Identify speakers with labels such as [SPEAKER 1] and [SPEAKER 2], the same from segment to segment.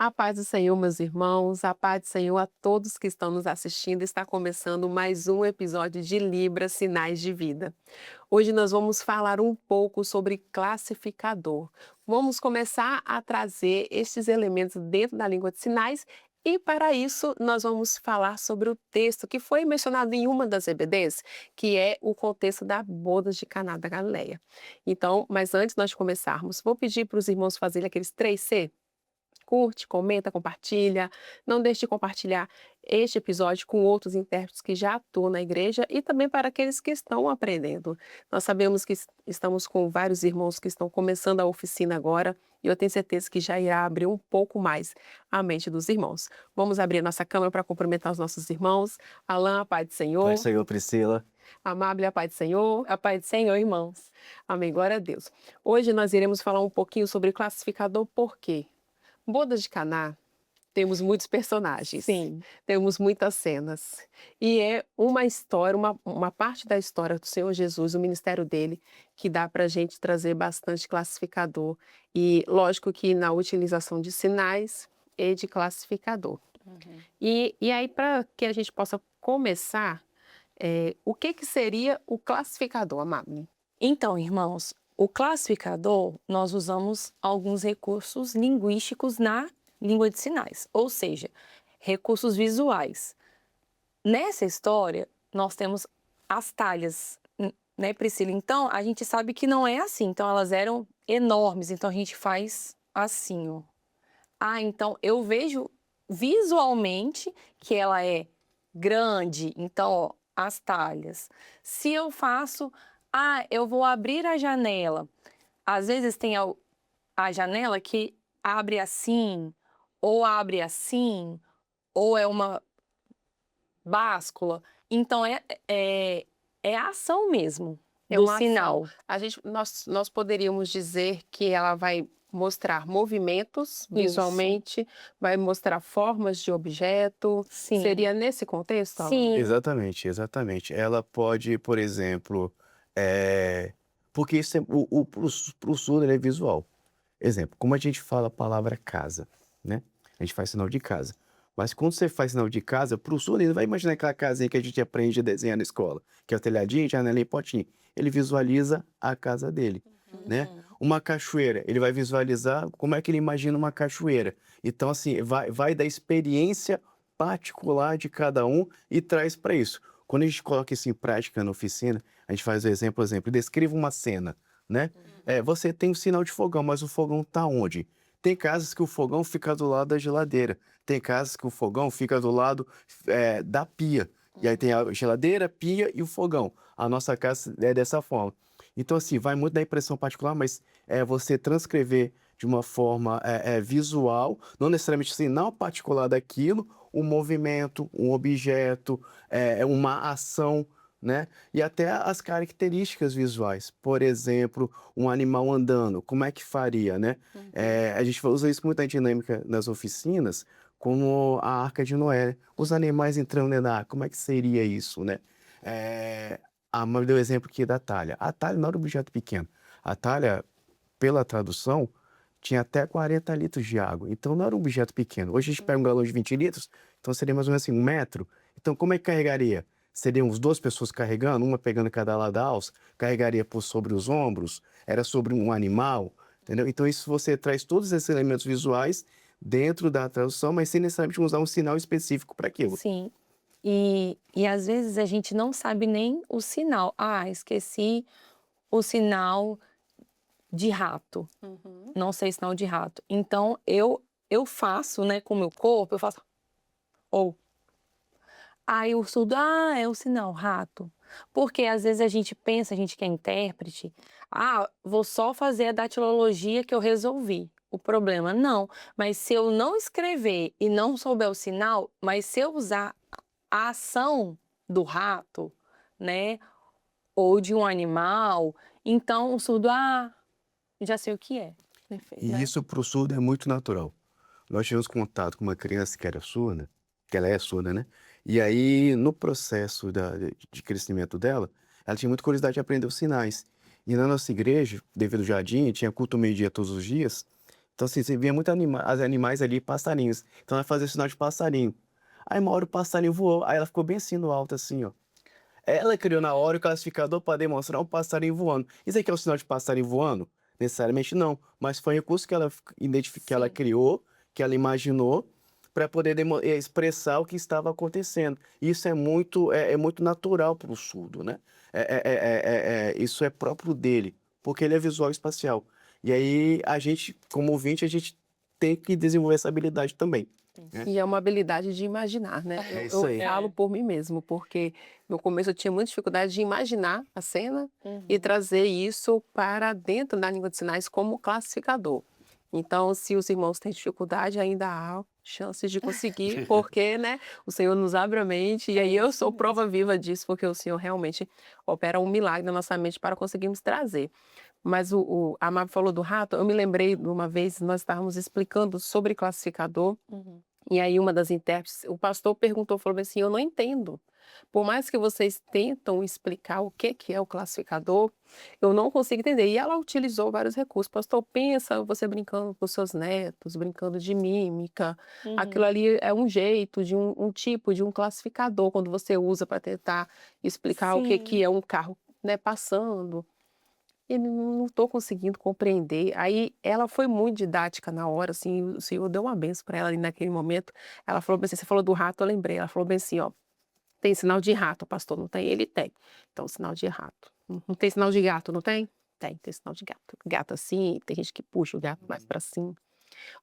[SPEAKER 1] A paz do Senhor, meus irmãos, a paz do Senhor a todos que estão nos assistindo. Está começando mais um episódio de Libras, Sinais de Vida. Hoje nós vamos falar um pouco sobre classificador. Vamos começar a trazer estes elementos dentro da língua de sinais e para isso nós vamos falar sobre o texto que foi mencionado em uma das EBDs, que é o contexto da bodas de Caná da Galileia. Então, mas antes de nós começarmos, vou pedir para os irmãos fazerem aqueles 3C. Curte, comenta, compartilha. Não deixe de compartilhar este episódio com outros intérpretes que já atuam na igreja e também para aqueles que estão aprendendo. Nós sabemos que estamos com vários irmãos que estão começando a oficina agora e eu tenho certeza que já irá abrir um pouco mais a mente dos irmãos. Vamos abrir a nossa câmera para cumprimentar os nossos irmãos. Alain, a paz do
[SPEAKER 2] Pai
[SPEAKER 1] Senhor.
[SPEAKER 2] Senhor, Priscila.
[SPEAKER 1] Amável, a paz do Senhor.
[SPEAKER 3] A paz do Senhor, irmãos.
[SPEAKER 1] Amém, glória a Deus. Hoje nós iremos falar um pouquinho sobre classificador, por quê? Bodas de Caná, temos muitos personagens,
[SPEAKER 3] Sim.
[SPEAKER 1] temos muitas cenas. E é uma história, uma parte da história do Senhor Jesus, o ministério dele, que dá para a gente trazer bastante classificador. E lógico que na utilização de sinais e de classificador. E aí, para que a gente possa começar, o que seria o classificador, Amado?
[SPEAKER 3] Então, irmãos, o classificador, nós usamos alguns recursos linguísticos na língua de sinais, ou seja, recursos visuais. Nessa história, nós temos as talhas, né, Priscila? Então, a gente sabe que não é assim. Então, elas eram enormes. Então, a gente faz assim, ó. Ah, então, eu vejo visualmente que ela é grande. Então, ó, as talhas. Se eu faço, eu vou abrir a janela. Às vezes tem a janela que abre assim, ou é uma báscula. Então, é a ação mesmo
[SPEAKER 1] É
[SPEAKER 3] do
[SPEAKER 1] uma
[SPEAKER 3] sinal.
[SPEAKER 1] ação. Nós poderíamos dizer que ela vai mostrar movimentos visualmente, vai mostrar formas de objeto.
[SPEAKER 3] Sim.
[SPEAKER 1] Seria nesse contexto, Alan?
[SPEAKER 3] Sim.
[SPEAKER 2] Exatamente, exatamente. Ela pode, por exemplo, porque isso é, pro surdo ele é visual. Exemplo, como a gente fala a palavra casa, né? A gente faz sinal de casa. Mas quando você faz sinal de casa, pro surdo ele não vai imaginar aquela casinha que a gente aprende a desenhar na escola, que é o telhadinho, janelinha e potinho. Ele visualiza a casa dele, né? Uma cachoeira, ele vai visualizar como é que ele imagina uma cachoeira. Então, assim, vai da experiência particular de cada um e traz para isso. Quando a gente coloca isso em prática na oficina, a gente faz o exemplo, descreva uma cena, né? Você tem um sinal de fogão, mas o fogão está onde? Tem casas que o fogão fica do lado da geladeira, tem casas que o fogão fica do lado da pia. E aí tem a geladeira, pia e o fogão. A nossa casa é dessa forma. Então, assim, vai muito da impressão particular, mas você transcrever de uma forma visual, não necessariamente sinal particular daquilo, um movimento, um objeto, uma ação, né? E até as características visuais. Por exemplo, um animal andando, como é que faria, né? A gente usa isso muito na dinâmica nas oficinas, como a Arca de Noé. Os animais entrando dentro da arca, como é que seria isso, né? A mãe deu o exemplo aqui da talha. A talha não era um objeto pequeno. A talha, pela tradução, tinha até 40 litros de água. Então, não era um objeto pequeno. Hoje a gente pega um galão de 20 litros, então seria mais ou menos assim, 1 metro. Então, como é que carregaria? Seriam as duas pessoas carregando, uma pegando cada lado da alça, carregaria por sobre os ombros, era sobre um animal, entendeu? Então, isso você traz todos esses elementos visuais dentro da tradução, mas sem necessariamente usar um sinal específico para aquilo.
[SPEAKER 3] Sim. E às vezes a gente não sabe nem o sinal. Esqueci o sinal de rato. Não sei sinal de rato. Então, eu faço, né, com o meu corpo, eu faço... Ou... Aí o surdo, é o sinal, rato. Porque às vezes a gente pensa, a gente que é intérprete, vou só fazer a datilologia que eu resolvi o problema. Não, mas se eu não escrever e não souber o sinal, mas se eu usar a ação do rato, né, ou de um animal, então o surdo, já sei o que é.
[SPEAKER 1] Perfeito.
[SPEAKER 2] E isso para o surdo é muito natural. Nós tivemos contato com uma criança que era surda, que ela é surda, né? E aí, no processo de crescimento dela, ela tinha muita curiosidade de aprender os sinais. E na nossa igreja, devido ao jardim, tinha culto meio-dia todos os dias, Então, assim, você via muito as animais ali, passarinhos. Então, ela fazia sinal de passarinho. Aí, uma hora o passarinho voou, aí ela ficou bem assim no alto, assim, ó. Ela criou na hora o classificador para demonstrar um passarinho voando. Isso aqui é um sinal de passarinho voando? Necessariamente não, mas foi um recurso que ela que ela
[SPEAKER 3] Sim.
[SPEAKER 2] criou, que ela imaginou, para poder expressar o que estava acontecendo. Isso é muito natural para o surdo, né? Isso é próprio dele, porque ele é visual espacial. E aí, a gente, como ouvinte, a gente tem que desenvolver essa habilidade também, né?
[SPEAKER 1] E é uma habilidade de imaginar, né?
[SPEAKER 2] É
[SPEAKER 1] Eu
[SPEAKER 2] isso aí.
[SPEAKER 1] falo por mim mesmo, porque no começo eu tinha muita dificuldade de imaginar a cena e
[SPEAKER 3] Uhum.
[SPEAKER 1] trazer isso para dentro da língua de sinais como classificador. Então, se os irmãos têm dificuldade, ainda há chances de conseguir, porque, né, o Senhor nos abre a mente, e aí
[SPEAKER 3] É
[SPEAKER 1] eu
[SPEAKER 3] isso
[SPEAKER 1] sou
[SPEAKER 3] mesmo.
[SPEAKER 1] prova viva disso, porque o Senhor realmente opera um milagre na nossa mente para conseguirmos trazer. Mas a Mab falou do rato, eu me lembrei de uma vez, nós estávamos explicando sobre classificador,
[SPEAKER 3] Uhum.
[SPEAKER 1] e aí uma das intérpretes, o pastor perguntou, falou assim: "Eu não entendo. Por mais que vocês tentam explicar o que é o classificador, eu não consigo entender". E ela utilizou vários recursos. "Pastor, pensa você brincando com seus netos, brincando de mímica. Aquilo
[SPEAKER 3] Uhum.
[SPEAKER 1] ali é um jeito de um tipo de um classificador quando você usa para tentar explicar o que
[SPEAKER 3] Sim.
[SPEAKER 1] é um carro, né, passando". E não estou conseguindo compreender. Aí ela foi muito didática na hora, assim, o Senhor deu uma benção para ela ali naquele momento. Ela falou bem assim, você falou do rato, eu lembrei. Ela falou bem assim: "Ó, tem sinal de rato, pastor, não tem?" Ele tem. Então, sinal de rato. Não tem sinal de gato, não tem? Tem sinal de gato. Gato assim, tem gente que puxa o gato mais para cima.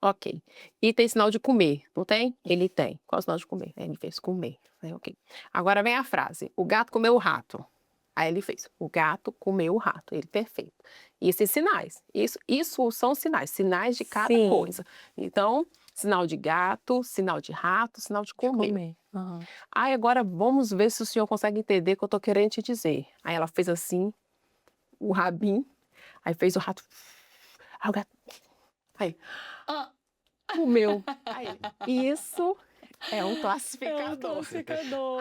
[SPEAKER 1] Ok. E tem sinal de comer, não tem? Ele tem. Qual é o sinal de comer? Aí ele fez comer. Aí, ok. Agora vem a frase: o gato comeu o rato. Aí ele fez: o gato comeu o rato. Ele, perfeito. Esses sinais. Isso são sinais, sinais de cada
[SPEAKER 3] Sim,
[SPEAKER 1] coisa. Então, sinal de gato, sinal de rato, sinal de
[SPEAKER 3] de
[SPEAKER 1] comer.
[SPEAKER 3] comer. Aham.
[SPEAKER 1] Aí agora vamos ver se o senhor consegue entender o que eu estou querendo te dizer. Aí ela fez assim, o rabinho, aí fez o rato. Aí o gato. Aí,
[SPEAKER 3] Ah,
[SPEAKER 1] comeu. Aí ele, isso é um
[SPEAKER 3] é um
[SPEAKER 1] classificador.
[SPEAKER 3] classificador.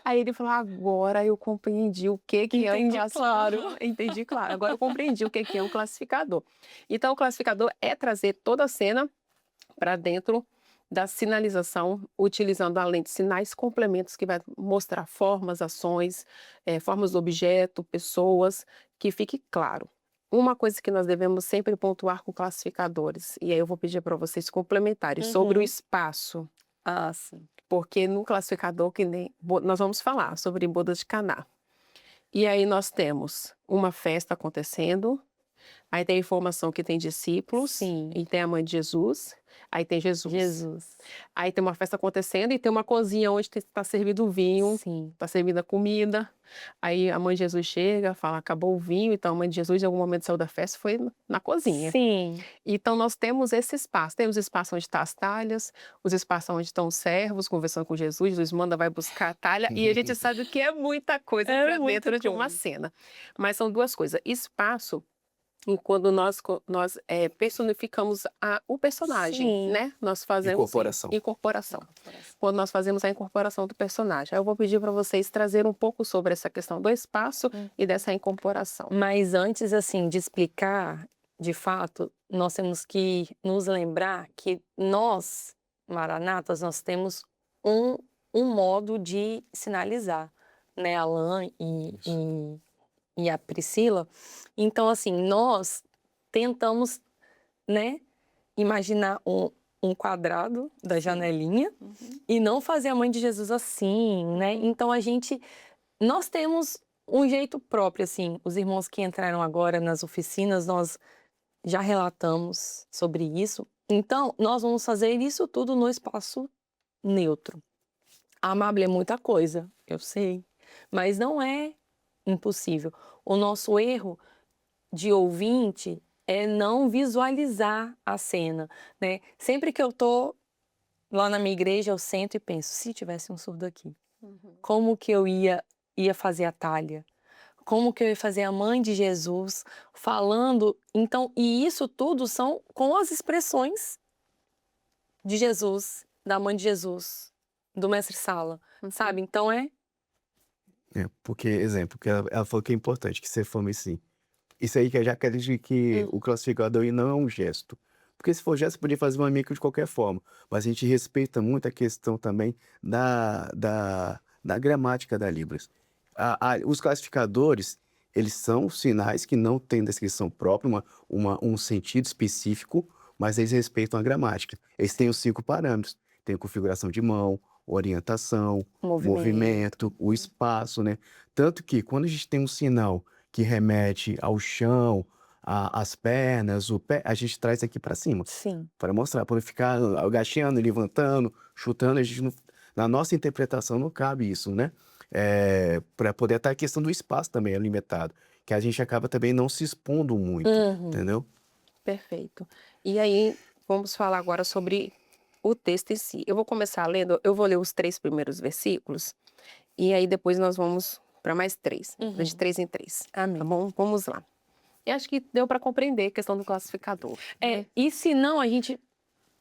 [SPEAKER 1] Aí ele falou: "Agora eu compreendi o que é um
[SPEAKER 3] Entendi,
[SPEAKER 1] classificador".
[SPEAKER 3] claro.
[SPEAKER 1] Entendi, claro. Agora eu compreendi o que é um classificador. Então o classificador é trazer toda a cena para dentro da sinalização, utilizando além de sinais, complementos que vai mostrar formas, ações, formas do objeto, pessoas, que fique claro. Uma coisa que nós devemos sempre pontuar com classificadores, e aí eu vou pedir para vocês complementarem, sobre o
[SPEAKER 3] Uhum.
[SPEAKER 1] espaço.
[SPEAKER 3] Ah, sim.
[SPEAKER 1] Porque no classificador que nem nós vamos falar sobre bodas de Caná. E aí nós temos uma festa acontecendo, aí tem a informação que tem discípulos,
[SPEAKER 3] Sim,
[SPEAKER 1] e tem a mãe de Jesus, aí tem Jesus.
[SPEAKER 3] Jesus.
[SPEAKER 1] Aí tem uma festa acontecendo e tem uma cozinha onde está servindo o vinho,
[SPEAKER 3] Sim.
[SPEAKER 1] está servindo a comida. Aí a mãe de Jesus chega, fala: "Acabou o vinho", então a mãe de Jesus em algum momento saiu da festa e foi na cozinha.
[SPEAKER 3] Sim.
[SPEAKER 1] Então nós temos esse espaço, temos o espaço onde está as talhas, os espaços onde estão os servos conversando com Jesus, Jesus manda, vai buscar a talha, e a gente sabe que é muita coisa
[SPEAKER 3] É
[SPEAKER 1] para
[SPEAKER 3] muita
[SPEAKER 1] dentro de uma
[SPEAKER 3] coisa.
[SPEAKER 1] cena. Mas são 2 coisas, espaço e quando nós personificamos o personagem,
[SPEAKER 3] Sim.
[SPEAKER 1] né, nós fazemos
[SPEAKER 2] Incorporação.
[SPEAKER 1] incorporação.
[SPEAKER 3] Incorporação.
[SPEAKER 1] Quando nós fazemos a incorporação do personagem. Aí eu vou pedir para vocês trazer um pouco sobre essa questão do espaço e dessa incorporação.
[SPEAKER 3] Mas antes, assim, de explicar, de fato, nós temos que nos lembrar que nós, maranatas, nós temos um um modo de sinalizar, né, a Lã
[SPEAKER 2] Isso.
[SPEAKER 3] e a Priscila. Então, assim, nós tentamos, né, imaginar um quadrado da
[SPEAKER 1] Sim.
[SPEAKER 3] janelinha e não fazer a mãe de Jesus assim, né. Então nós temos um jeito próprio, assim, os irmãos que entraram agora nas oficinas, nós já relatamos sobre isso, então nós vamos fazer isso tudo no espaço neutro. Amável é muita coisa, eu sei, mas não é impossível. O nosso erro de ouvinte é não visualizar a cena, né. Sempre que eu tô lá na minha igreja, eu sento e penso: "Se tivesse um surdo aqui, como que eu ia fazer a talha? Como que eu ia fazer a mãe de Jesus falando?" Então, e isso tudo são com as expressões de Jesus, da mãe de Jesus, do mestre Sala, sabe? Então
[SPEAKER 2] Porque, exemplo, que ela falou que é importante, que você fome sim. Isso aí que já quer dizer que
[SPEAKER 3] Hum.
[SPEAKER 2] o classificador aí não é um gesto. Porque se for gesto, você podia fazer uma micro de qualquer forma. Mas a gente respeita muito a questão também da gramática da Libras. Os classificadores, eles são sinais que não têm descrição própria, um sentido específico, mas eles respeitam a gramática. Eles têm os 5 parâmetros. Tem a configuração de mão, orientação, movimento, o espaço, né? Tanto que quando a gente tem um sinal que remete ao chão, às pernas, o pé, a gente traz aqui para cima,
[SPEAKER 3] Sim.
[SPEAKER 2] para mostrar, para não ficar agachando, levantando, chutando, a gente não, na nossa interpretação não cabe isso, né? Para poder estar a questão do espaço também é limitado, que a gente acaba também não se expondo muito, entendeu?
[SPEAKER 1] Perfeito. E aí, vamos falar agora sobre o texto em si. Eu vou começar lendo, eu vou ler os 3 primeiros versículos, e aí depois nós vamos para mais 3, de 3 em 3.
[SPEAKER 3] Amém.
[SPEAKER 1] Tá bom? Vamos lá. Eu acho que deu para compreender a questão do classificador.
[SPEAKER 3] E se não, a gente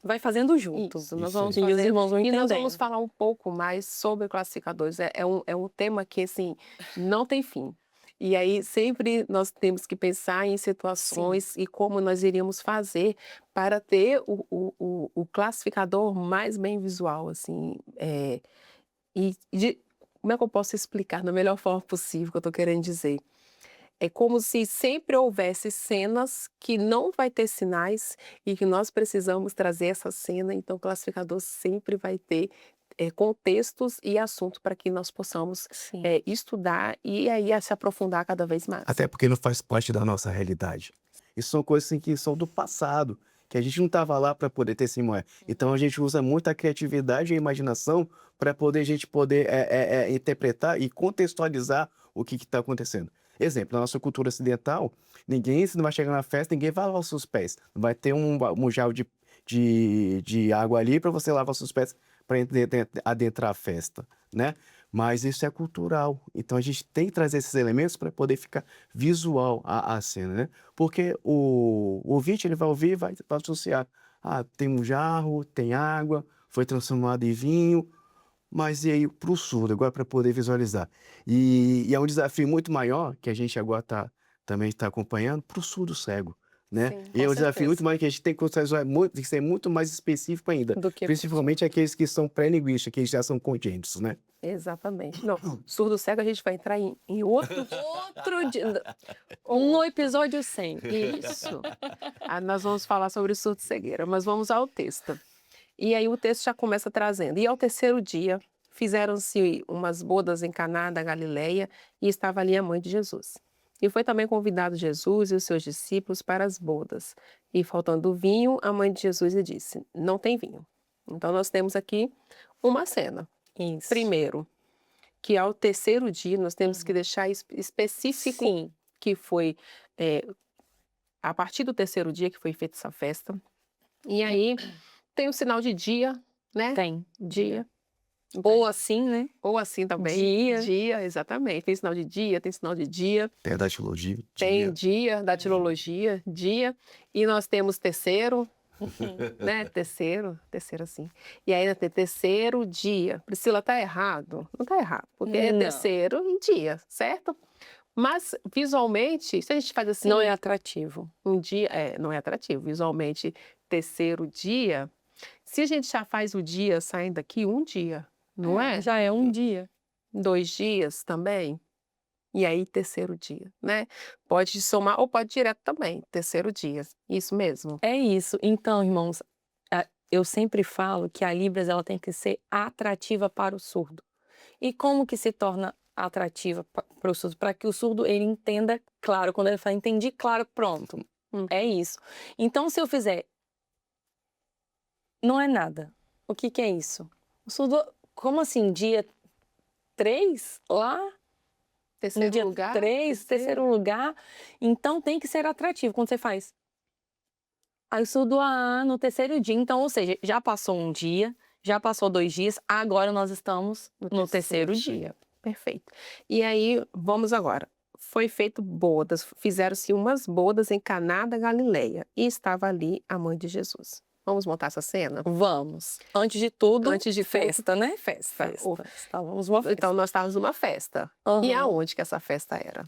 [SPEAKER 3] vai fazendo junto.
[SPEAKER 1] Isso, nós
[SPEAKER 2] Isso
[SPEAKER 1] vamos
[SPEAKER 2] aí.
[SPEAKER 3] E os
[SPEAKER 1] fazer.
[SPEAKER 3] irmãos vão
[SPEAKER 1] E nós
[SPEAKER 3] entendendo.
[SPEAKER 1] vamos falar um pouco mais sobre classificadores. É um tema que, assim, não tem fim. E aí, sempre nós temos que pensar em situações e como nós iríamos fazer para ter o classificador mais bem visual, assim. Como é que eu posso explicar da melhor forma possível o que eu estou querendo dizer? É como se sempre houvesse cenas que não vai ter sinais e que nós precisamos trazer essa cena, então o classificador sempre vai ter contextos e assunto para que nós possamos
[SPEAKER 3] Sim.
[SPEAKER 1] estudar e aí se aprofundar cada vez mais.
[SPEAKER 2] Até porque não faz parte da nossa realidade. Isso são coisas assim, que são do passado, que a gente não estava lá para poder testemunhar. Então a gente usa muito a criatividade e a imaginação para poder a gente poder interpretar e contextualizar o que está acontecendo. Exemplo, na nossa cultura ocidental, você não vai chegar na festa, ninguém vai lavar os seus pés. Vai ter um jarro de água ali para você lavar os seus pés para adentrar a festa, né? Mas isso é cultural. Então a gente tem que trazer esses elementos para poder ficar visual a cena, né? Porque o ouvinte ele vai ouvir e vai associar. Tem um jarro, tem água, foi transformado em vinho. Mas e aí para o surdo, agora para poder visualizar? E é um desafio muito maior que a gente agora também está acompanhando para o surdo cego, né?
[SPEAKER 1] Sim,
[SPEAKER 2] E é
[SPEAKER 1] com
[SPEAKER 2] um desafio
[SPEAKER 1] certeza.
[SPEAKER 2] muito maior que a gente tem que ser muito mais específico ainda,
[SPEAKER 3] Do que
[SPEAKER 2] principalmente aqueles que são pré-linguísticos, que já são congênitos, né?
[SPEAKER 1] Exatamente. Não, surdo cego a gente vai entrar em outro dia.
[SPEAKER 3] Um episódio 100.
[SPEAKER 1] Isso. Nós vamos falar sobre surdo-cegueira, mas vamos ao texto. E aí o texto já começa trazendo. E ao terceiro dia, fizeram-se umas bodas em Caná da Galileia, e estava ali a mãe de Jesus. E foi também convidado Jesus e os seus discípulos para as bodas. E faltando vinho, a mãe de Jesus lhe disse: não tem vinho. Então nós temos aqui uma cena.
[SPEAKER 3] Isso.
[SPEAKER 1] Primeiro, que ao terceiro dia nós temos que deixar específico
[SPEAKER 3] Sim.
[SPEAKER 1] que foi a partir do terceiro dia que foi feita essa festa. E aí tem o sinal de dia, né?
[SPEAKER 3] Tem.
[SPEAKER 1] Dia.
[SPEAKER 3] Ou assim, né?
[SPEAKER 1] Ou assim também.
[SPEAKER 3] Dia.
[SPEAKER 1] Dia, exatamente. Tem sinal de dia, tem sinal de dia.
[SPEAKER 2] Tem a datilologia.
[SPEAKER 1] Tem dia, datilologia, dia. E nós temos terceiro, né? Terceiro assim. E aí tem terceiro dia. Priscila, tá errado? Não tá errado, porque é
[SPEAKER 3] Não.
[SPEAKER 1] terceiro e dia, certo? Mas visualmente, se a gente faz assim,
[SPEAKER 3] Não é atrativo.
[SPEAKER 1] um dia, não é atrativo. Visualmente, terceiro dia, se a gente já faz o dia saindo daqui, um dia, não é?
[SPEAKER 3] Já é um dia.
[SPEAKER 1] 2 dias também. E aí, terceiro dia, né? Pode somar ou pode direto também, terceiro dia. Isso mesmo.
[SPEAKER 3] É isso. Então, irmãos, eu sempre falo que a Libras ela tem que ser atrativa para o surdo. E como que se torna atrativa para o surdo? Para que o surdo ele entenda claro. Quando ele fala, entendi, claro, pronto. É isso. Então, se eu fizer, não é nada. O que que é isso? O surdo, como assim, dia 3 lá? No
[SPEAKER 1] Terceiro
[SPEAKER 3] dia
[SPEAKER 1] lugar.
[SPEAKER 3] 3, terceiro lugar. Então, tem que ser atrativo. Quando você faz, aí o surdo no terceiro dia. Então, ou seja, já passou um dia, já passou 2 dias, agora nós estamos no terceiro dia.
[SPEAKER 1] Perfeito. E aí, vamos agora. Foi feito bodas, fizeram-se umas bodas em Caná da Galileia, e estava ali a mãe de Jesus. Vamos montar essa cena?
[SPEAKER 3] Vamos. Antes de tudo,
[SPEAKER 1] festa,
[SPEAKER 3] né?
[SPEAKER 1] Festa.
[SPEAKER 3] Estávamos numa festa.
[SPEAKER 1] Então, nós estávamos numa festa. E
[SPEAKER 3] Aham.
[SPEAKER 1] aonde que essa festa era?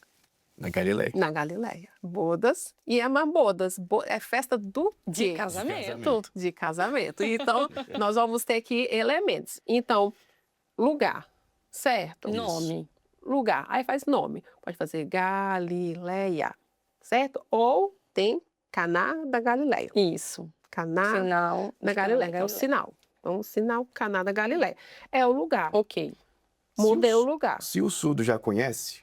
[SPEAKER 2] Na Galileia.
[SPEAKER 1] Na Galileia. Bodas. E é uma bodas. É festa do
[SPEAKER 3] De
[SPEAKER 1] quê?
[SPEAKER 3] casamento.
[SPEAKER 1] De casamento. Então, nós vamos ter aqui elementos. Então, lugar, certo?
[SPEAKER 3] Nome.
[SPEAKER 1] Lugar. Aí faz nome. Pode fazer Galileia, certo? Ou tem Caná da Galileia.
[SPEAKER 3] Isso.
[SPEAKER 1] Caná
[SPEAKER 3] Sinal.
[SPEAKER 1] da Galileia. É o sinal. Então, o sinal Caná da Galileia. É o lugar.
[SPEAKER 3] Ok.
[SPEAKER 1] Mudei o lugar.
[SPEAKER 2] Se o surdo já conhece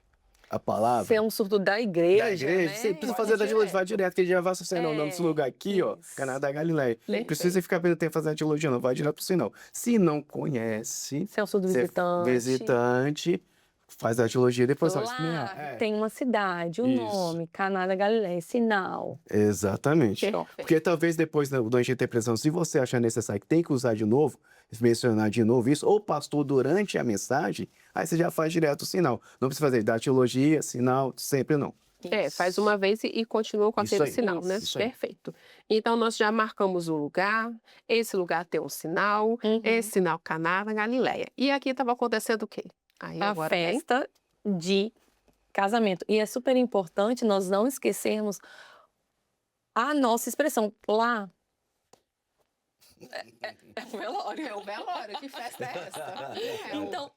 [SPEAKER 2] a palavra
[SPEAKER 3] Ser um surdo da
[SPEAKER 2] da
[SPEAKER 3] igreja,
[SPEAKER 2] igreja,
[SPEAKER 3] né?
[SPEAKER 2] você precisa
[SPEAKER 3] Pode
[SPEAKER 2] fazer da
[SPEAKER 3] direto.
[SPEAKER 2] vai direto, que ele já vai associando o nome desse lugar aqui, ó,
[SPEAKER 3] Isso.
[SPEAKER 2] Caná da Galileia. Não
[SPEAKER 1] Perfeito.
[SPEAKER 2] precisa ficar perdendo tempo fazendo a teologia, não, vai direto pro sinal. Se não conhece,
[SPEAKER 3] Ser um surdo
[SPEAKER 2] você
[SPEAKER 3] visitante.
[SPEAKER 2] visitante, faz a teologia e depois vai
[SPEAKER 3] Lá
[SPEAKER 2] explicar. É.
[SPEAKER 3] tem uma cidade, o
[SPEAKER 2] Isso.
[SPEAKER 3] nome, Caná da Galileia, sinal.
[SPEAKER 2] Exatamente.
[SPEAKER 1] Perfeito.
[SPEAKER 2] Porque talvez depois, durante a interpretação, se você achar necessário que tem que usar de novo, mencionar de novo isso, ou pastor durante a mensagem, aí você já faz direto o sinal. Não precisa fazer da teologia, sinal, sempre não.
[SPEAKER 1] É, faz uma vez e continua com
[SPEAKER 2] Isso
[SPEAKER 1] aquele
[SPEAKER 2] aí,
[SPEAKER 1] sinal, né?
[SPEAKER 2] isso aí.
[SPEAKER 1] Perfeito. Então, nós já marcamos o lugar, esse lugar tem um sinal,
[SPEAKER 3] Uhum.
[SPEAKER 1] esse sinal Caná da Galileia. E aqui estava acontecendo o quê? Aí
[SPEAKER 3] A
[SPEAKER 1] agora vem
[SPEAKER 3] festa de casamento. E é super importante nós não esquecermos a nossa expressão. Lá é o velório.
[SPEAKER 1] É o velório, que festa é essa?
[SPEAKER 3] Então,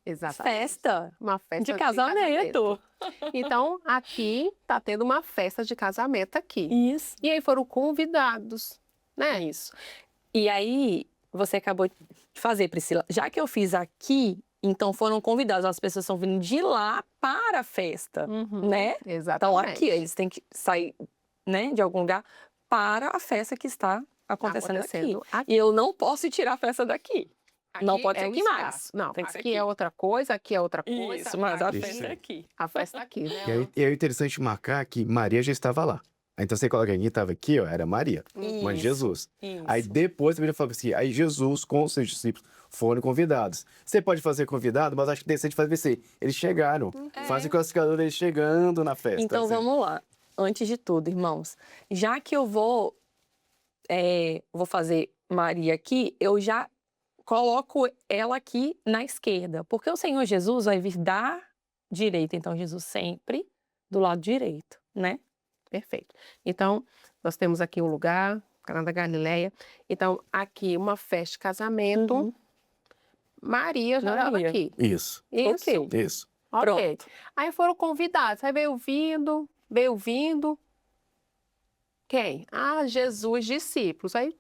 [SPEAKER 1] Exatamente.
[SPEAKER 3] festa
[SPEAKER 1] Uma festa
[SPEAKER 3] de casamento.
[SPEAKER 1] Então, aqui está tendo uma festa de casamento aqui.
[SPEAKER 3] Isso.
[SPEAKER 1] E aí foram convidados, né?
[SPEAKER 3] Isso. E aí, você acabou de fazer, Priscila. Já que eu fiz aqui, então foram convidados. As pessoas estão vindo de lá para a festa, né? Então,
[SPEAKER 1] Exatamente.
[SPEAKER 3] aqui, eles têm que sair, né, de algum lugar para a festa que está acontecendo aqui. E eu não posso tirar a festa daqui. Não pode ser
[SPEAKER 1] é o
[SPEAKER 3] aqui mais.
[SPEAKER 1] espaço. Não,
[SPEAKER 3] Tem que ser
[SPEAKER 1] aqui é outra coisa, aqui é outra coisa.
[SPEAKER 3] Isso, mas a
[SPEAKER 1] aqui-
[SPEAKER 3] festa é aqui.
[SPEAKER 1] A festa é aqui, né?
[SPEAKER 2] E é interessante marcar que Maria já estava lá. Então você coloca quem estava aqui, ó, era Maria, mãe de
[SPEAKER 3] Isso,
[SPEAKER 2] Jesus.
[SPEAKER 3] isso.
[SPEAKER 2] Aí depois a Bíblia fala assim, aí Jesus com os seus discípulos foram convidados. Você pode fazer convidado, mas acho que decente fazer assim, eles chegaram. Faz o classificador deles chegando na festa.
[SPEAKER 3] Então
[SPEAKER 2] assim.
[SPEAKER 3] vamos lá. Antes de tudo, irmãos, já que eu vou fazer Maria aqui, eu já coloco ela aqui na esquerda, porque o Senhor Jesus vai vir da direita, então Jesus sempre do lado direito, né?
[SPEAKER 1] Perfeito. Então, nós temos aqui um lugar, Caná da Galileia. Então, aqui uma festa de casamento.
[SPEAKER 3] Uhum.
[SPEAKER 1] Maria já estava
[SPEAKER 3] Maria.
[SPEAKER 1] aqui.
[SPEAKER 2] Isso,
[SPEAKER 1] Isso.
[SPEAKER 3] Ok.
[SPEAKER 2] isso.
[SPEAKER 1] Ok.
[SPEAKER 3] Pronto.
[SPEAKER 1] Aí foram convidados. Aí veio vindo. Quem? Ah, Jesus, discípulos. Aí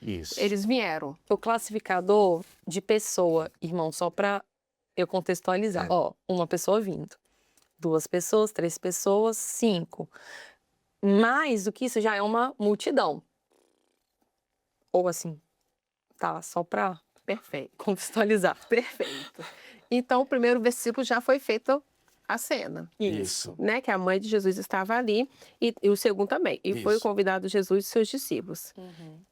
[SPEAKER 2] Isso.
[SPEAKER 1] eles vieram.
[SPEAKER 3] O classificador de pessoa, irmão, só para eu contextualizar.
[SPEAKER 2] É.
[SPEAKER 3] Ó, uma pessoa vindo. 2 pessoas, 3 pessoas, 5. Mais do que isso já é uma multidão. Ou assim, tá? Só para
[SPEAKER 1] Perfeito.
[SPEAKER 3] contextualizar.
[SPEAKER 1] Perfeito. Então, o primeiro versículo já foi feito a cena,
[SPEAKER 2] Isso.
[SPEAKER 1] né? Que a mãe de Jesus estava ali e o segundo também. E foi
[SPEAKER 2] Isso.
[SPEAKER 1] convidado Jesus e seus discípulos.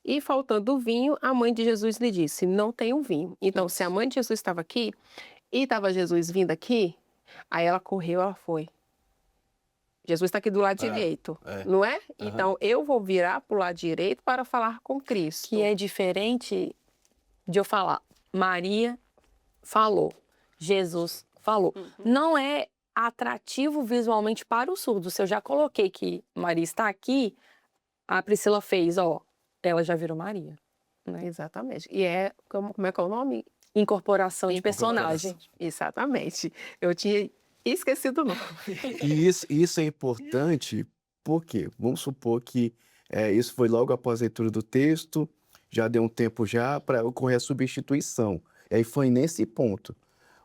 [SPEAKER 1] E faltando o vinho, a mãe de Jesus lhe disse: não tenho vinho. Então, se a mãe de Jesus estava aqui e estava Jesus vindo aqui, aí ela correu, ela foi. Jesus está aqui do lado direito, não é? Então, eu vou virar para o lado direito para falar com Cristo.
[SPEAKER 3] Que é diferente de eu falar, Maria falou, Jesus falou. Não é atrativo visualmente para o surdo. Se eu já coloquei que Maria está aqui, a Priscila fez, ó, ela já virou Maria. Né?
[SPEAKER 1] Exatamente. E é, como é que é o nome?
[SPEAKER 3] Incorporação de personagem.
[SPEAKER 1] Exatamente. Eu tinha esquecido o nome.
[SPEAKER 2] E isso é importante porque, vamos supor que isso foi logo após a leitura do texto, já deu um tempo já para ocorrer a substituição. E aí foi nesse ponto.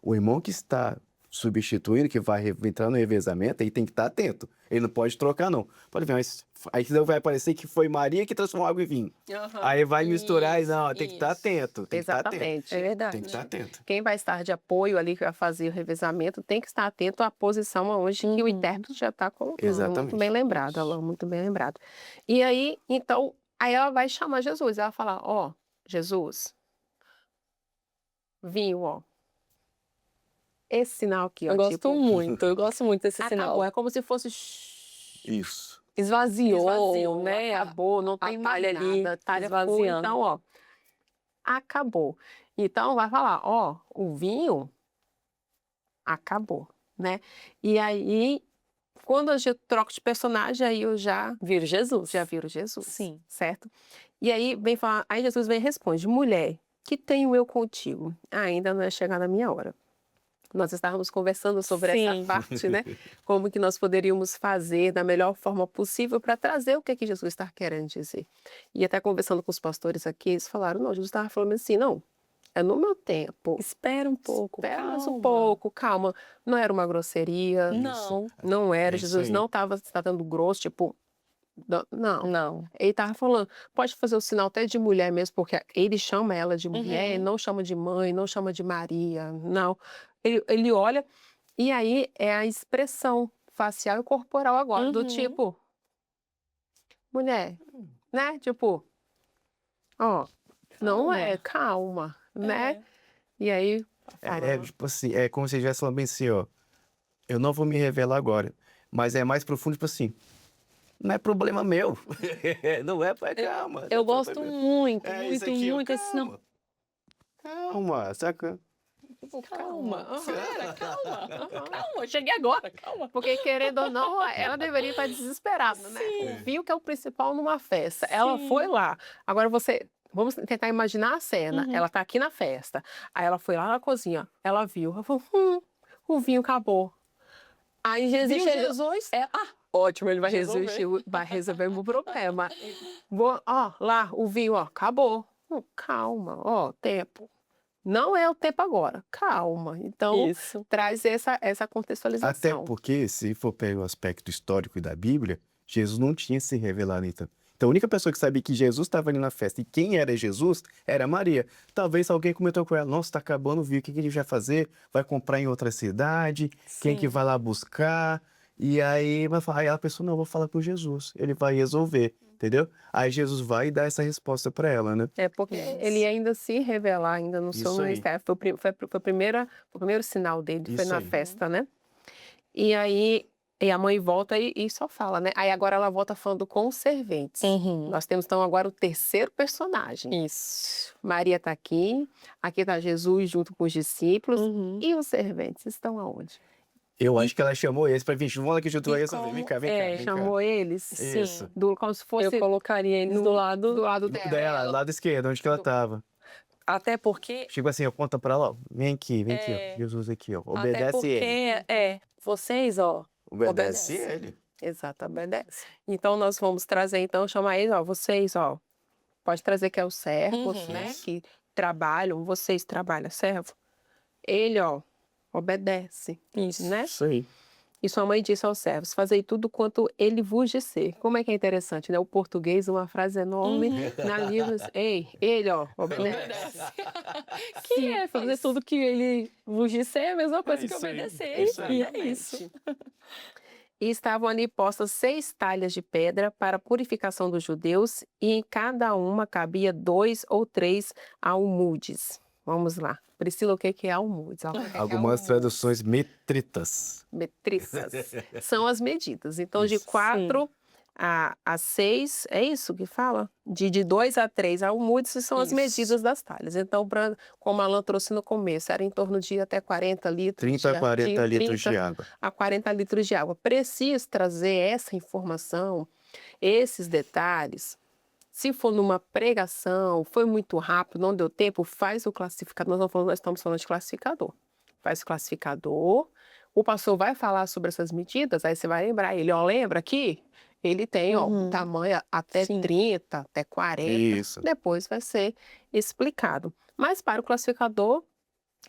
[SPEAKER 2] O irmão que está substituindo, que vai entrar no revezamento, aí tem que estar atento. Ele não pode trocar, não. Pode ver, mas aí vai parecer que foi Maria que transformou água em vinho. Aí vai misturar e não, tem que estar atento. Tem que estar atento.
[SPEAKER 1] Exatamente.
[SPEAKER 3] É verdade.
[SPEAKER 2] Tem que estar atento.
[SPEAKER 1] Quem vai estar de apoio ali, que vai fazer o revezamento, tem que estar atento à posição onde que o intérprete já está colocando.
[SPEAKER 2] Exatamente.
[SPEAKER 1] Muito bem lembrado, Alain, muito bem lembrado. E aí, então, aí ela vai chamar Jesus. Ela vai falar, ó, Jesus, vinho, ó. Esse sinal aqui, ó.
[SPEAKER 3] Eu gosto
[SPEAKER 1] tipo,
[SPEAKER 3] eu gosto muito desse
[SPEAKER 1] acabou.
[SPEAKER 3] sinal.
[SPEAKER 1] É como se fosse...
[SPEAKER 2] Isso.
[SPEAKER 3] Esvaziou, né?
[SPEAKER 1] Acabou, não tem mais
[SPEAKER 3] talha ali,
[SPEAKER 1] nada, talha foi,
[SPEAKER 3] esvaziando.
[SPEAKER 1] então, ó, acabou. Então, vai falar, ó, o vinho acabou. né? E aí, quando a gente troca de personagem, aí eu já
[SPEAKER 3] Vira Jesus.
[SPEAKER 1] viro Jesus,
[SPEAKER 3] Sim.
[SPEAKER 1] certo? E aí vem falar, aí Jesus vem e responde: mulher, que tenho eu contigo? Ainda não é chegada a minha hora. Nós estávamos conversando sobre essa
[SPEAKER 3] Sim.
[SPEAKER 1] parte, né? Como que nós poderíamos fazer da melhor forma possível para trazer o que é que Jesus está querendo dizer. E até conversando com os pastores aqui, eles falaram, não, Jesus estava falando assim, não, é no meu tempo.
[SPEAKER 3] Espera um pouco,
[SPEAKER 1] Espera mais um
[SPEAKER 3] calma.
[SPEAKER 1] pouco, calma. Não era uma grosseria,
[SPEAKER 3] Não,
[SPEAKER 1] não era.
[SPEAKER 2] É isso
[SPEAKER 1] Jesus
[SPEAKER 2] aí.
[SPEAKER 1] não estava se tratando grosso, tipo, não.
[SPEAKER 3] não.
[SPEAKER 1] Ele estava falando, pode fazer o sinal até de mulher mesmo, porque ele chama ela de mulher, ele
[SPEAKER 3] Uhum.
[SPEAKER 1] não chama de mãe, não chama de Maria, não. Ele olha, e aí é a expressão facial e corporal agora, do
[SPEAKER 3] Uhum.
[SPEAKER 1] tipo, mulher, né? Tipo, ó, não é, calma, né?
[SPEAKER 3] É.
[SPEAKER 1] E aí,
[SPEAKER 2] Tipo assim, é como se estivesse falando bem assim, ó. Eu não vou me revelar agora, mas é mais profundo, tipo assim. Não é problema meu. Não é, pai, calma. não
[SPEAKER 3] Eu
[SPEAKER 2] é
[SPEAKER 3] gosto
[SPEAKER 2] problema-
[SPEAKER 3] muito,
[SPEAKER 2] É isso
[SPEAKER 3] muito,
[SPEAKER 2] aqui, ó,
[SPEAKER 3] muito, assim, não.
[SPEAKER 2] Calma, saca?
[SPEAKER 1] tipo,
[SPEAKER 3] Calma,
[SPEAKER 1] aham,
[SPEAKER 3] pera, calma,
[SPEAKER 1] aham.
[SPEAKER 3] calma, eu cheguei agora, calma.
[SPEAKER 1] Porque, querendo ou não, ela deveria estar desesperada, né?
[SPEAKER 3] Sim.
[SPEAKER 1] Viu que é o principal numa festa. Ela foi
[SPEAKER 3] Sim.
[SPEAKER 1] lá. Agora você. Vamos tentar imaginar a cena.
[SPEAKER 3] Uhum.
[SPEAKER 1] Ela tá aqui na festa. Aí ela foi lá na cozinha. Ela viu. Ela falou: o vinho acabou. Aí Jesus
[SPEAKER 3] Viu,
[SPEAKER 1] chegou.
[SPEAKER 3] Jesus? É,
[SPEAKER 1] Ótimo, ele vai
[SPEAKER 3] Resolver.
[SPEAKER 1] vai resolver o meu problema. Ó, lá, o vinho, ó, acabou. Calma, ó, tempo. Não é o tempo agora. Calma. Então,
[SPEAKER 3] isso.
[SPEAKER 1] traz essa
[SPEAKER 2] Até
[SPEAKER 1] contextualização.
[SPEAKER 2] porque, se for pegar o aspecto histórico da Bíblia, Jesus não tinha se revelado então. Então, a única pessoa que sabia que Jesus estava ali na festa e quem era Jesus era Maria. Talvez alguém comentou com ela: nossa, está acabando o vinho, o que a gente vai fazer? Vai comprar em outra cidade? Quem que
[SPEAKER 3] Sim.
[SPEAKER 2] vai lá buscar? E aí, aí ela pensou: não, eu vou falar com Jesus, ele vai resolver, entendeu? Aí Jesus vai e dá essa resposta para ela, né?
[SPEAKER 1] É porque ele
[SPEAKER 3] Isso.
[SPEAKER 1] ainda se revelar ainda no seu
[SPEAKER 2] Isso aí.
[SPEAKER 1] ministério. Foi o primeiro sinal dele, foi
[SPEAKER 2] Isso
[SPEAKER 1] na
[SPEAKER 2] aí.
[SPEAKER 1] festa, né? E aí e a mãe volta e só fala, né? Aí agora ela volta falando com os serventes.
[SPEAKER 3] Uhum.
[SPEAKER 1] Nós temos então agora o terceiro personagem.
[SPEAKER 3] Isso.
[SPEAKER 1] Maria está aqui está Jesus junto com os discípulos.
[SPEAKER 3] Uhum.
[SPEAKER 1] E os serventes estão aonde?
[SPEAKER 2] Eu acho que ela chamou esse para vir, vamos lá que junto
[SPEAKER 3] E
[SPEAKER 2] vai resolver. Vem
[SPEAKER 3] como-
[SPEAKER 2] cá, vem cá,
[SPEAKER 3] é,
[SPEAKER 2] vem cá.
[SPEAKER 1] Chamou eles?
[SPEAKER 3] Sim.
[SPEAKER 2] Isso.
[SPEAKER 1] Como se
[SPEAKER 3] Eu
[SPEAKER 1] fosse
[SPEAKER 3] colocaria eles do lado,
[SPEAKER 1] do lado
[SPEAKER 2] Dela,
[SPEAKER 1] dela.
[SPEAKER 2] lado esquerdo, onde que ela
[SPEAKER 1] Do-
[SPEAKER 2] tava.
[SPEAKER 3] até porque,
[SPEAKER 2] Chegou assim, aponta pra lá, ó. Vem aqui, ó.
[SPEAKER 3] É.
[SPEAKER 2] Jesus aqui, ó.
[SPEAKER 3] até
[SPEAKER 2] Obedece ele.
[SPEAKER 3] porque, vocês, ó,
[SPEAKER 2] Obedece
[SPEAKER 3] obedece.
[SPEAKER 2] ele.
[SPEAKER 1] Exato, obedece. Então nós vamos trazer, então, chamar eles, ó, vocês, ó, pode trazer que é os servos,
[SPEAKER 3] Uhum.
[SPEAKER 1] né, que trabalham, vocês trabalham, servo. Ele, ó, obedece,
[SPEAKER 3] Isso.
[SPEAKER 1] né?
[SPEAKER 2] Isso aí.
[SPEAKER 1] E sua mãe disse aos servos, fazei tudo quanto ele vos disser. Como é que é interessante, né? O português, uma frase enorme, na língua, ei, ele, ó, obedece.
[SPEAKER 3] Que
[SPEAKER 1] Sim,
[SPEAKER 3] é fazer
[SPEAKER 1] faz.
[SPEAKER 3] tudo que ele vos disser é a mesma coisa que
[SPEAKER 2] isso aí,
[SPEAKER 3] obedecer.
[SPEAKER 2] é isso aí.
[SPEAKER 3] E é isso.
[SPEAKER 1] Exatamente. E estavam ali postas 6 talhas de pedra para a purificação dos judeus, e em cada uma cabia 2 ou 3 almudes. Vamos lá. Priscila, o que que é almudes? Ela quer que é
[SPEAKER 2] Algumas
[SPEAKER 1] almudes.
[SPEAKER 2] traduções metritas.
[SPEAKER 1] Metriças. São as medidas. Então, de
[SPEAKER 2] Isso.
[SPEAKER 1] 4 a 6, é isso que fala? De 2 a 3 almudes são as
[SPEAKER 3] Isso.
[SPEAKER 1] medidas das talhas. Então, como a Alan trouxe no começo, era em torno de até 40 litros
[SPEAKER 2] 30 a 40 litros de
[SPEAKER 1] 30
[SPEAKER 2] água.
[SPEAKER 1] a 40 litros de água. Preciso trazer essa informação, esses detalhes. Se for numa pregação, foi muito rápido, não deu tempo, faz o classificador. Nós estamos falando de classificador. Faz o classificador. O pastor vai falar sobre essas medidas, aí você vai lembrar ele, ó, lembra aqui? Ele tem, ó,
[SPEAKER 3] Uhum.
[SPEAKER 1] tamanho até
[SPEAKER 3] Sim.
[SPEAKER 1] 30, até 40.
[SPEAKER 2] Isso.
[SPEAKER 1] Depois vai ser explicado. Mas para o classificador,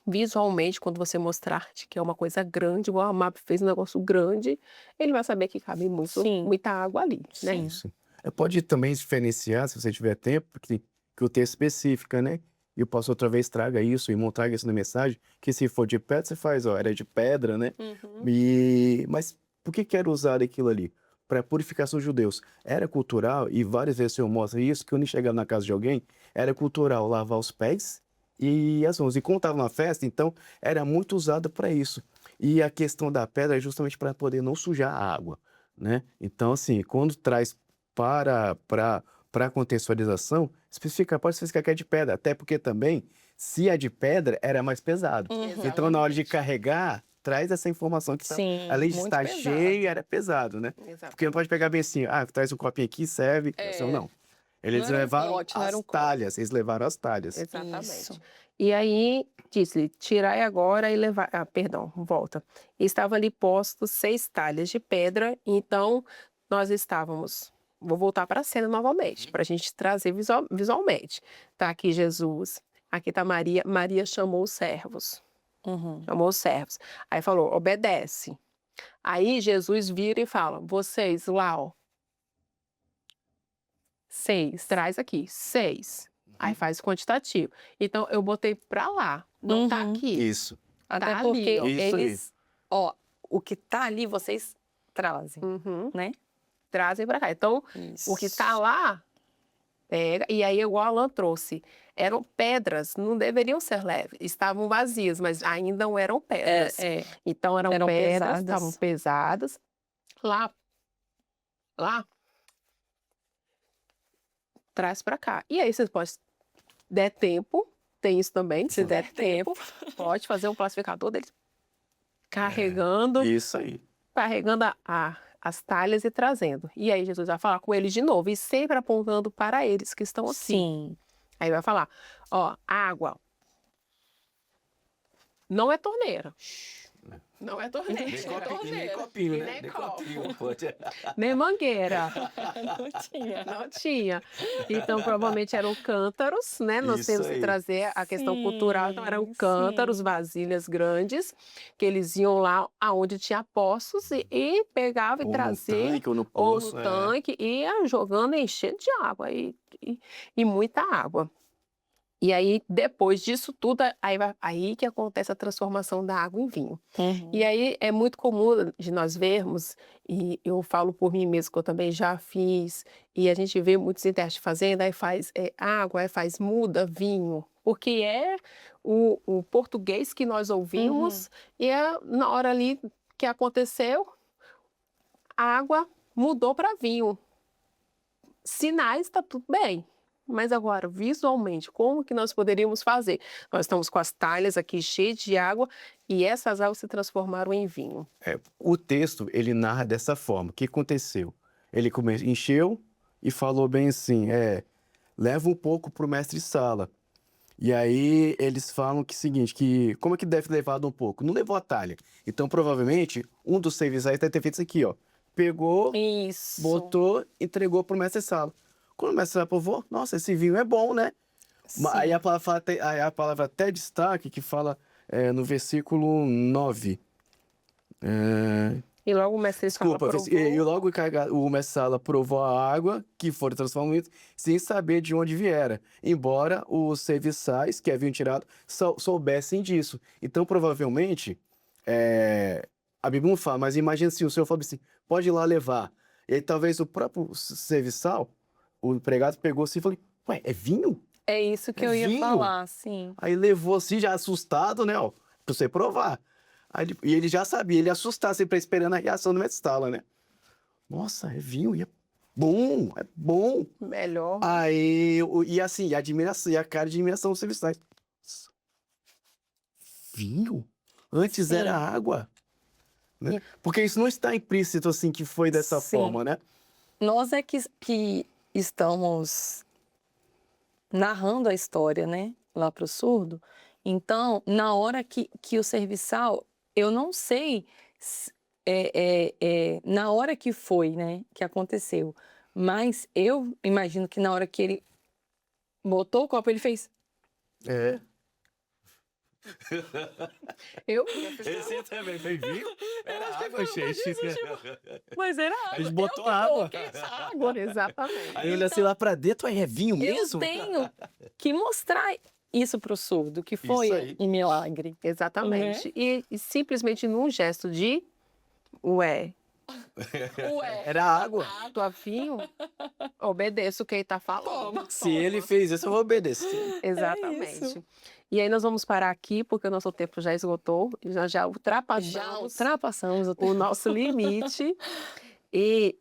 [SPEAKER 1] visualmente, quando você mostrar que é uma coisa grande, igual a MAP fez um negócio grande, ele vai saber que cabe
[SPEAKER 3] Sim.
[SPEAKER 1] muita água ali, né?
[SPEAKER 3] Sim.
[SPEAKER 2] Isso. Pode também diferenciar, se você tiver tempo, que o texto especifica, né? E o pastor outra vez traga isso, o irmão traga isso na mensagem, que se for de pedra, você faz, ó, era de pedra, né?
[SPEAKER 1] Uhum.
[SPEAKER 2] Mas por que era usado aquilo ali? Para purificação dos judeus. Era cultural, e várias vezes o Senhor mostra isso, que quando chegava na casa de alguém, era cultural lavar os pés e as mãos. E como estava na festa, então, era muito usado para isso. E a questão da pedra é justamente para poder não sujar a água, né? Então, assim, quando traz para a contextualização, pode especificar que é de pedra, até porque também, se é de pedra, era mais pesado.
[SPEAKER 3] Uhum.
[SPEAKER 2] Então, na hora de carregar, traz essa informação que
[SPEAKER 3] Sim,
[SPEAKER 2] além de
[SPEAKER 3] muito
[SPEAKER 2] estar
[SPEAKER 3] pesado.
[SPEAKER 2] cheio, era pesado, né?
[SPEAKER 1] Exato.
[SPEAKER 2] Porque não pode pegar bem assim, traz um copinho aqui, serve. Não. Eles
[SPEAKER 3] Não era um
[SPEAKER 2] levaram
[SPEAKER 3] pote, não era
[SPEAKER 2] as
[SPEAKER 3] um copo.
[SPEAKER 2] talhas, eles levaram as talhas.
[SPEAKER 1] Exatamente.
[SPEAKER 3] Isso.
[SPEAKER 1] E aí disse: tirai agora e levar. Perdão, volta. Estava ali postos 6 talhas de pedra, então nós estávamos. Vou voltar para a cena novamente, para a gente trazer visualmente. Tá aqui Jesus, aqui está Maria. Maria chamou os servos.
[SPEAKER 3] Uhum.
[SPEAKER 1] Chamou os servos. Aí falou: obedece. Aí Jesus vira e fala: vocês lá, ó. 6, traz aqui, 6. Aí faz quantitativo. Então, eu botei pra lá, não tá
[SPEAKER 3] Uhum.
[SPEAKER 1] aqui.
[SPEAKER 2] Isso.
[SPEAKER 3] Até
[SPEAKER 1] Tá ali,
[SPEAKER 3] porque
[SPEAKER 1] ó.
[SPEAKER 2] Isso aí.
[SPEAKER 3] eles, ó, o que tá ali vocês trazem,
[SPEAKER 1] Uhum.
[SPEAKER 3] né?
[SPEAKER 1] Trazem pra cá. Então, o que tá lá, pega. E aí, igual a Alan trouxe, eram pedras, não deveriam ser leves. Estavam vazias, mas ainda não eram pedras. Então, eram pedras,
[SPEAKER 3] pesadas.
[SPEAKER 1] estavam pesadas. Lá, traz pra cá. E aí, vocês podem, der tempo, tem isso também, se der tempo, pode fazer um classificador deles carregando,
[SPEAKER 2] Isso aí.
[SPEAKER 1] carregando as talhas e trazendo. E aí Jesus vai falar com eles de novo, e sempre apontando para eles que estão assim.
[SPEAKER 3] Sim.
[SPEAKER 1] Aí vai falar, ó, água não é torneira. Não é torneira.
[SPEAKER 2] Nem copinho, né?
[SPEAKER 1] Nem
[SPEAKER 2] Nem
[SPEAKER 1] copo.
[SPEAKER 2] copinho, pode.
[SPEAKER 1] Nem mangueira.
[SPEAKER 3] Não tinha.
[SPEAKER 1] Não tinha. Então, provavelmente eram cântaros, né? Nós
[SPEAKER 2] Isso
[SPEAKER 1] temos que
[SPEAKER 2] aí.
[SPEAKER 1] trazer a questão cultural. Então, eram
[SPEAKER 3] Sim,
[SPEAKER 1] cântaros,
[SPEAKER 3] sim.
[SPEAKER 1] vasilhas grandes, que eles iam lá aonde tinha poços e pegavam e
[SPEAKER 2] Ou no
[SPEAKER 1] traziam.
[SPEAKER 2] tanque, ou no
[SPEAKER 1] Ou
[SPEAKER 2] poço.
[SPEAKER 1] no tanque, e ia jogando, enchendo de água. E muita água. E aí, depois disso tudo, aí que acontece a transformação da água em vinho.
[SPEAKER 3] Uhum.
[SPEAKER 1] E aí é muito comum de nós vermos, e eu falo por mim mesmo, que eu também já fiz, e a gente vê muitos em teste fazendo, aí faz água, aí faz muda vinho, porque é o português que nós ouvimos, e na hora ali que aconteceu, a água mudou para vinho. Sinais, está tudo bem. Mas agora, visualmente, como que nós poderíamos fazer? Nós estamos com as talhas aqui cheias de água e essas águas se transformaram em vinho.
[SPEAKER 2] O texto, ele narra dessa forma. O que aconteceu? Ele encheu e falou bem assim, leva um pouco para o mestre-sala. E aí eles falam que seguinte, que como é que deve ter levado um pouco? Não levou a talha. Então, provavelmente, um dos serviçais deve ter feito isso aqui, ó. Pegou,
[SPEAKER 3] Isso.
[SPEAKER 2] botou, entregou para o mestre-sala. Quando o mestre-sala provou, nossa, esse vinho é bom, né? Aí a palavra até destaque que fala no versículo 9.
[SPEAKER 1] E logo o mestre sala
[SPEAKER 2] Desculpa,
[SPEAKER 1] provou.
[SPEAKER 2] e logo o mestre-sala provou a água que fora transformada sem saber de onde viera, embora os serviçais que haviam tirado soubessem disso. Então, provavelmente, a Bíblia não fala, mas imagina se o senhor falou assim, pode ir lá levar. E aí talvez o próprio serviçal, o empregado pegou assim e falou, ué, é vinho?
[SPEAKER 3] É isso que
[SPEAKER 2] É
[SPEAKER 3] eu ia
[SPEAKER 2] vinho?
[SPEAKER 3] falar, sim.
[SPEAKER 2] Aí levou assim, já assustado, né, ó, pra você provar. E ele já sabia, ele assustado, sempre esperando a reação do mestre-sala, né? Nossa, é vinho, e é bom.
[SPEAKER 1] Melhor.
[SPEAKER 2] Aí, e assim, a admiração, e a cara de admiração dos serviçais. Vinho? Antes
[SPEAKER 3] Sim.
[SPEAKER 2] era água. Né? Porque isso não está implícito assim que foi dessa
[SPEAKER 3] Sim.
[SPEAKER 2] forma, né?
[SPEAKER 3] Nós é que estamos narrando a história, né? Lá para o surdo. Então, na hora que o serviçal, eu não sei na hora que foi, né? Que aconteceu. Mas eu imagino que na hora que ele botou o copo, ele fez.
[SPEAKER 2] É.
[SPEAKER 1] Eu
[SPEAKER 2] Esse também foi vinho? Era água, gente.
[SPEAKER 3] Mas era água.
[SPEAKER 2] A gente botou
[SPEAKER 3] eu que
[SPEAKER 2] água.
[SPEAKER 3] coloquei essa água.
[SPEAKER 1] Exatamente.
[SPEAKER 2] Aí eu olhei assim lá pra dentro, aí é vinho mesmo?
[SPEAKER 3] Eu tenho que mostrar isso pro surdo, que
[SPEAKER 2] Isso aí.
[SPEAKER 3] foi um milagre.
[SPEAKER 1] Exatamente. E simplesmente num gesto de ué,
[SPEAKER 3] Ué.
[SPEAKER 2] Era água.
[SPEAKER 1] tua vinho, obedeço quem tá falando.
[SPEAKER 2] Se ele fez isso, eu vou obedecer.
[SPEAKER 1] Exatamente.
[SPEAKER 3] isso.
[SPEAKER 1] E aí nós vamos parar aqui, porque o nosso tempo já esgotou, já
[SPEAKER 3] ultrapassamos o
[SPEAKER 1] o
[SPEAKER 3] tempo.
[SPEAKER 1] nosso limite. E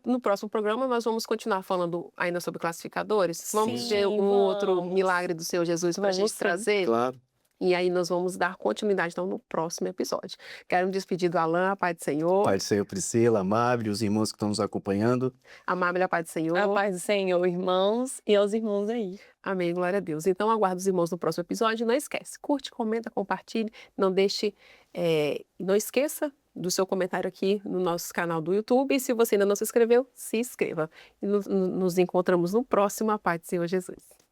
[SPEAKER 1] no próximo programa nós vamos continuar falando ainda sobre classificadores. Vamos
[SPEAKER 3] Sim,
[SPEAKER 1] ver um outro
[SPEAKER 3] vamos.
[SPEAKER 1] milagre do Senhor Jesus para a
[SPEAKER 3] Vamos
[SPEAKER 1] gente
[SPEAKER 3] sim.
[SPEAKER 1] trazer.
[SPEAKER 2] Claro.
[SPEAKER 1] E aí nós vamos dar continuidade, então, no próximo episódio. Quero me despedir do Alan, a paz do Senhor.
[SPEAKER 2] Pai do Senhor, Priscila, Amável, os irmãos que estão nos acompanhando.
[SPEAKER 1] Amável, a paz do
[SPEAKER 3] A
[SPEAKER 1] Senhor.
[SPEAKER 3] paz do Senhor, irmãos e aos irmãos aí.
[SPEAKER 1] Amém, glória a Deus. Então, aguardo os irmãos no próximo episódio. Não esquece, curte, comenta, compartilhe. Não esqueça do seu comentário aqui no nosso canal do YouTube. E se você ainda não se inscreveu, se inscreva. E nos encontramos no próximo. A paz do Senhor Jesus.